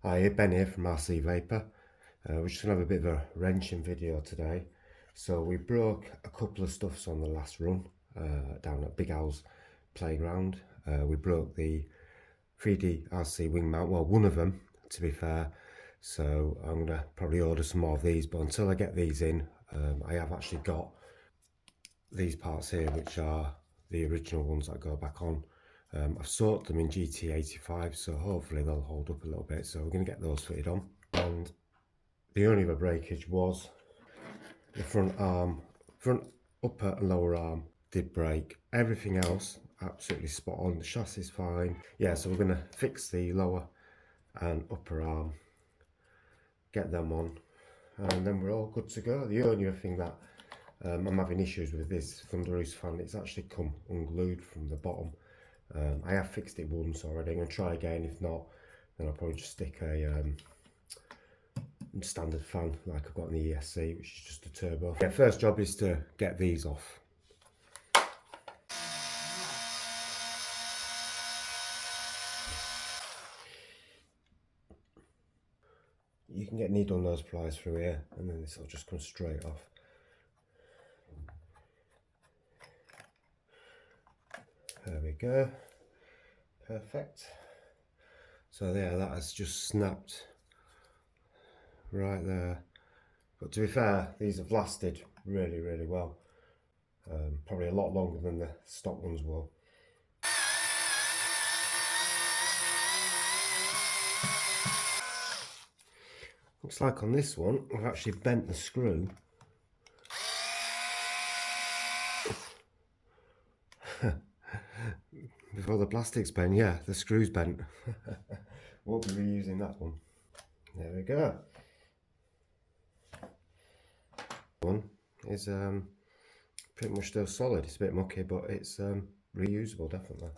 Hi, Ben here from RC Vapor. We're just going to have a bit of a wrenching video today. So we broke a couple of stuffs on the last run down at Big Al's playground. We broke the 3D RC wing mount, well, one of them to be fair. So I'm going to probably order some more of these, but until I get these in, I have actually got these parts here, which are the original ones that go back on. I've sorted them in GT85, so hopefully they'll hold up a little bit. So we're going to get those fitted on. And the only other breakage was the front upper and lower arm did break. Everything else absolutely spot on. The chassis is fine. Yeah, so we're going to fix the lower and upper arm, get them on, and then we're all good to go. The only other thing that I'm having issues with this Thunder Roost fan, it's actually come unglued from the bottom. I have fixed it once already. I'm going to try again. If not, then I'll probably just stick a standard fan like I've got in the ESC, which is just a turbo. Yeah, first job is to get these off. You can get needle nose pliers through here, and then this will just come straight off. There we go. Perfect. So there, that has just snapped right there. But to be fair, these have lasted really, really well. Probably a lot longer than the stock ones will. Looks like on this one, I've actually bent the screw. Before the plastic's bent, yeah, the screw's bent. Won't be reusing that one. There we go. One is pretty much still solid. It's a bit mucky, but it's reusable definitely.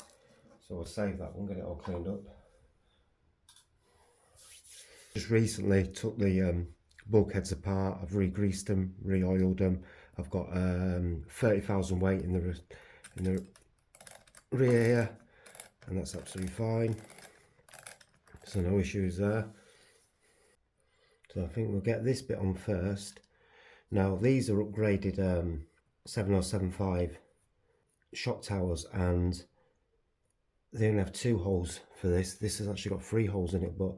So we'll save that one, get it all cleaned up. Just recently took the bulkheads apart. I've re-greased them, re-oiled them. I've got 30,000 weight in the rear here, and that's absolutely fine. So no issues there. So I think we'll get this bit on first. Now these are upgraded 7075 shock towers, and they only have 2 holes for this. This has actually got 3 holes in it, but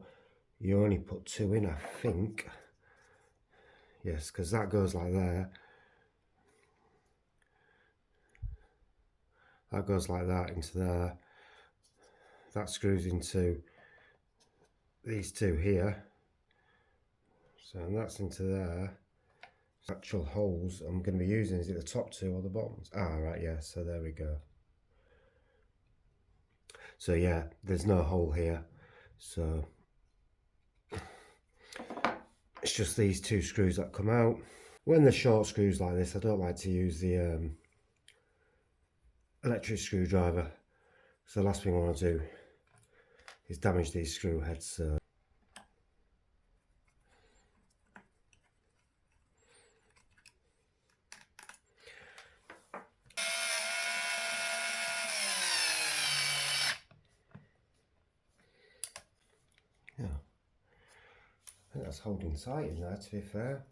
you only put 2 in, I think. Yes, because that goes like there. That goes like that into there. That screws into these 2 here. So, and that's into there. Actual holes I'm going to be using, is it the top 2 or the bottoms? Ah, right, yeah, so there we go. So yeah, there's no hole here. So it's just these 2 screws that come out. When they're short screws like this, I don't like to use the electric screwdriver. So the last thing I want to do is damage these screw heads. So yeah, I think that's holding tight in there, to be fair.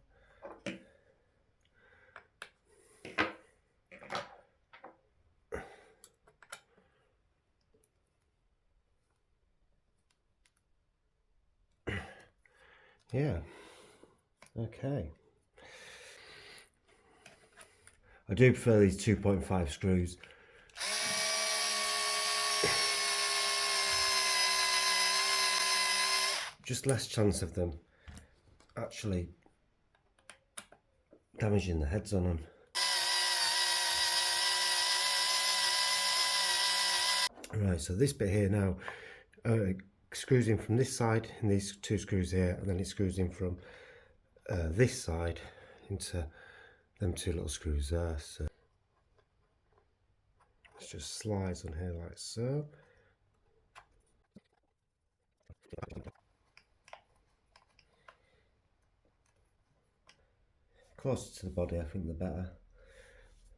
Yeah, okay. I do prefer these 2.5 screws. Just less chance of them actually damaging the heads on them. Right, so this bit here now screws in from this side, and these 2 screws here, and then it screws in from this side into them 2 little screws there. So it just slides on here like so. Closer to the body, I think the better,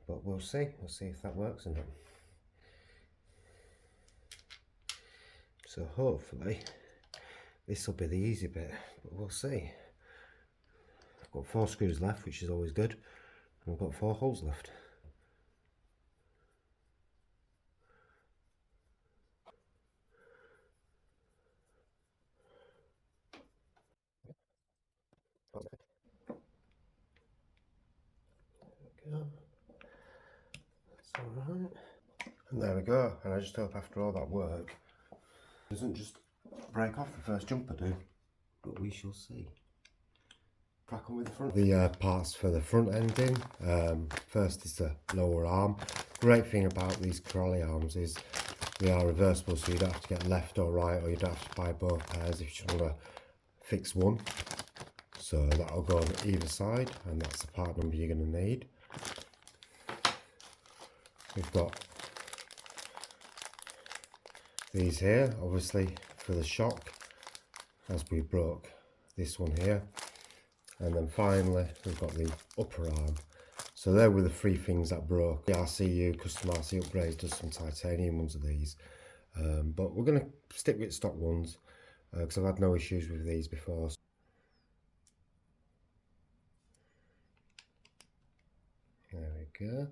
but we'll see if that works or not. So hopefully This will be the easy bit, but we'll see. I've got 4 screws left, which is always good, and I've got 4 holes left. That's alright. And there we go, and I just hope after all that work it doesn't just break off the first jump I do, but we shall see. Crack on with the front. The parts for the front ending. First is the lower arm. Great thing about these Corelli arms is they are reversible, so you don't have to get left or right, or you don't have to buy both pairs if you just want to fix one. So that'll go on either side, and that's the part number you're going to need. We've got these here, obviously for the shock, as we broke this one here. And then finally we've got the upper arm. So there were the 3 things that broke. The RCU, Custom RC Upgrades does some titanium ones of these. But we're going to stick with stock ones because I've had no issues with these before. There we go.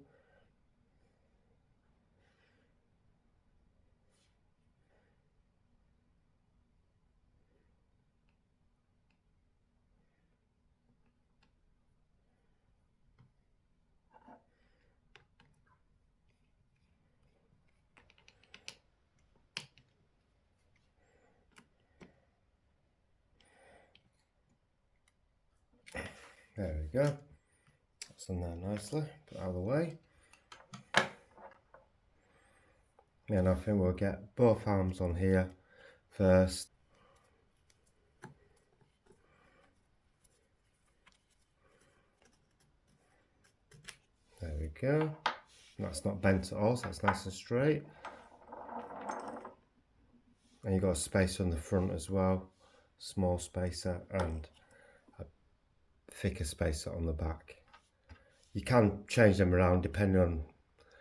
There we go. That's done that nicely. Put it out of the way. And I think we'll get both arms on here first. There we go. And that's not bent at all, so that's nice and straight. And you've got a spacer on the front as well, small spacer, and a thicker spacer on the back. You can change them around depending on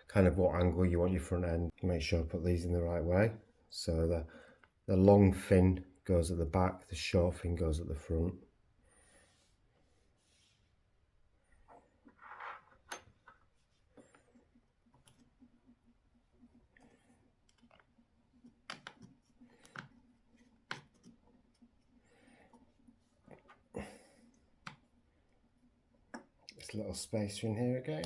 kind of what angle you want your front end. Make sure I put these in the right way. So the long fin goes at the back, the short fin goes at the front. This little spacer in here again.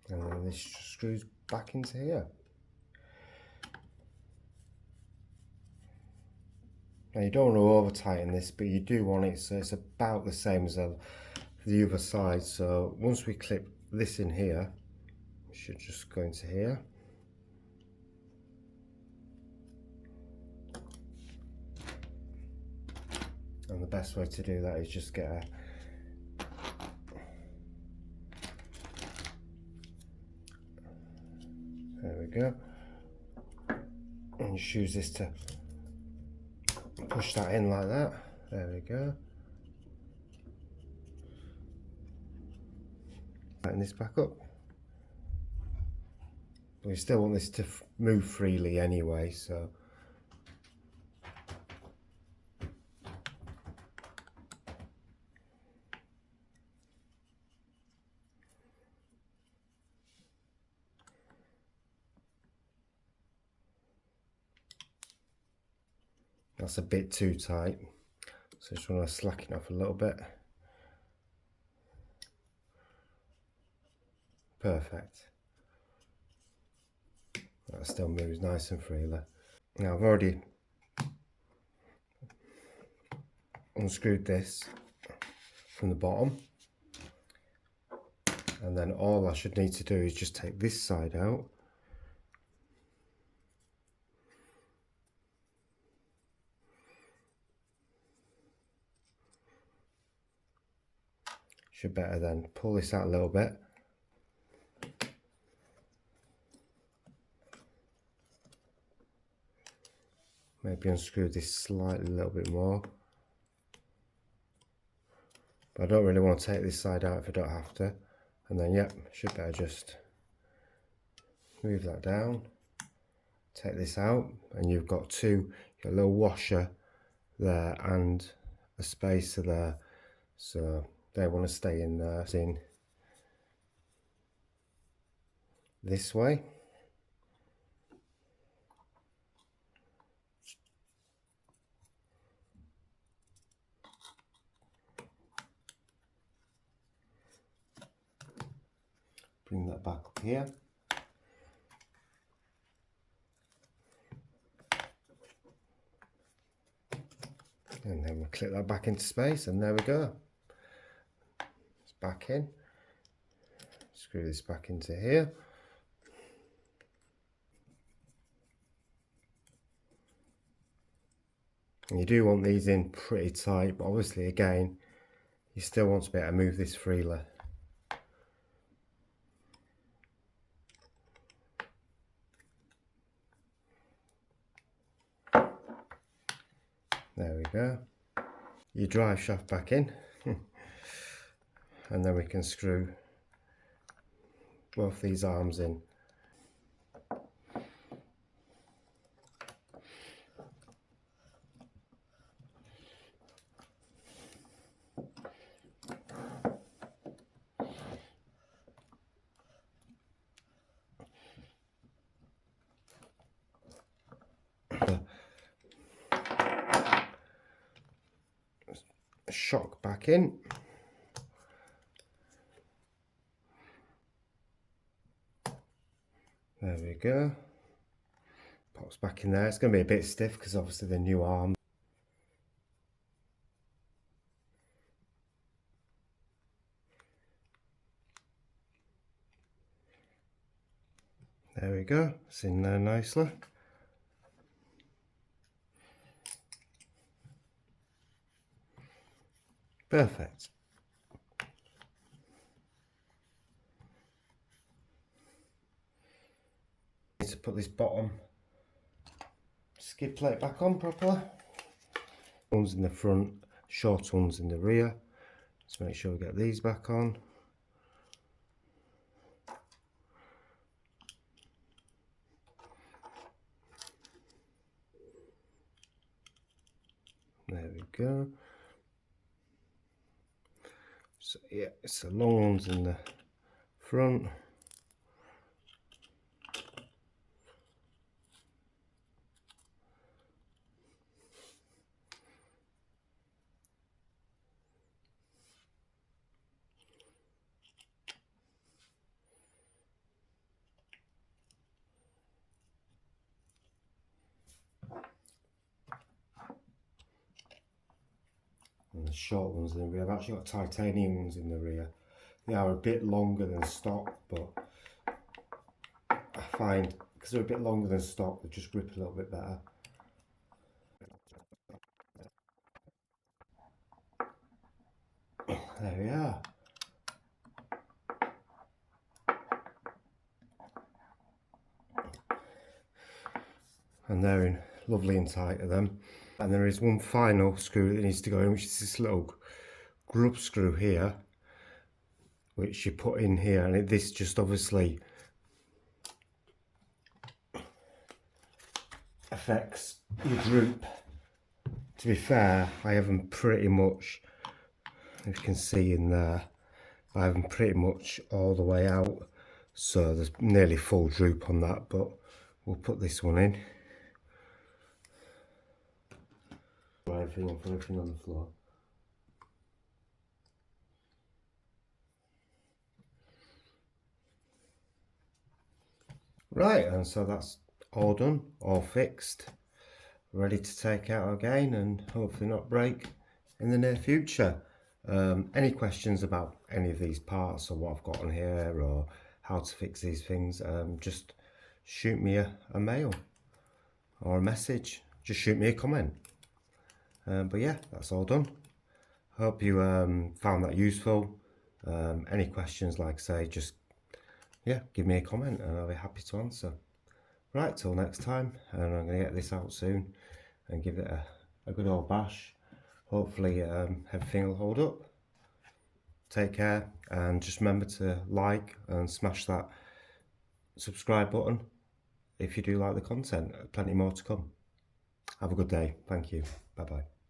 And then this screws back into here. Now you don't want to over tighten this, but you do want it so it's about the same as the other side. So once we clip this in here, we should just go into here. And the best way to do that is just get a there we go, and just use this to push that in like that. There we go. Tighten this back up. We still want this to move freely anyway, so that's a bit too tight, so just want to slacken off a little bit. Perfect. That still moves nice and freely. Now I've already unscrewed this from the bottom, and then all I should need to do is just take this side out. Should better then pull this out a little bit. Maybe unscrew this slightly a little bit more. But I don't really want to take this side out if I don't have to. And then, yep, should better just move that down, take this out, and you've got a little washer there and a spacer there, so they want to stay in there. In this way. Bring that back up here. And then we'll click that back into space, and there we go. It's back in. Screw this back into here. And you do want these in pretty tight, but obviously again, you still want to be able to move this freely. There we go. Your drive shaft back in. And then we can screw both these arms in. Shock back in. There we go. Pops back in there. It's going to be a bit stiff because obviously the new arm. There we go. It's in there nicely. Perfect. Need to put this bottom skid plate back on properly. Ones in the front, short ones in the rear. Let's make sure we get these back on. There we go. So yeah, it's the long ones in the front. And the short ones in the rear. I've actually got titanium ones in the rear. They are a bit longer than stock, but I find because they're a bit longer than stock, they just grip a little bit better. There we are. And they're in lovely and tight of them. And there is one final screw that needs to go in, which is this little grub screw here, which you put in here, and this just obviously affects your droop. To be fair, I have them pretty much, if you can see in there, I have them pretty much all the way out, so there's nearly full droop on that, but we'll put this one in. Everything and put everything on the floor. Right, and so that's all done, all fixed, ready to take out again and hopefully not break in the near future. Any questions about any of these parts or what I've got on here or how to fix these things, just shoot me a mail or a message, just shoot me a comment. But yeah, that's all done. Hope you found that useful. Any questions, like I say, just give me a comment and I'll be happy to answer. Right, till next time, and I'm going to get this out soon and give it a good old bash. Hopefully everything will hold up. Take care, and just remember to like and smash that subscribe button if you do like the content. Plenty more to come. Have a good day. Thank you. Bye bye.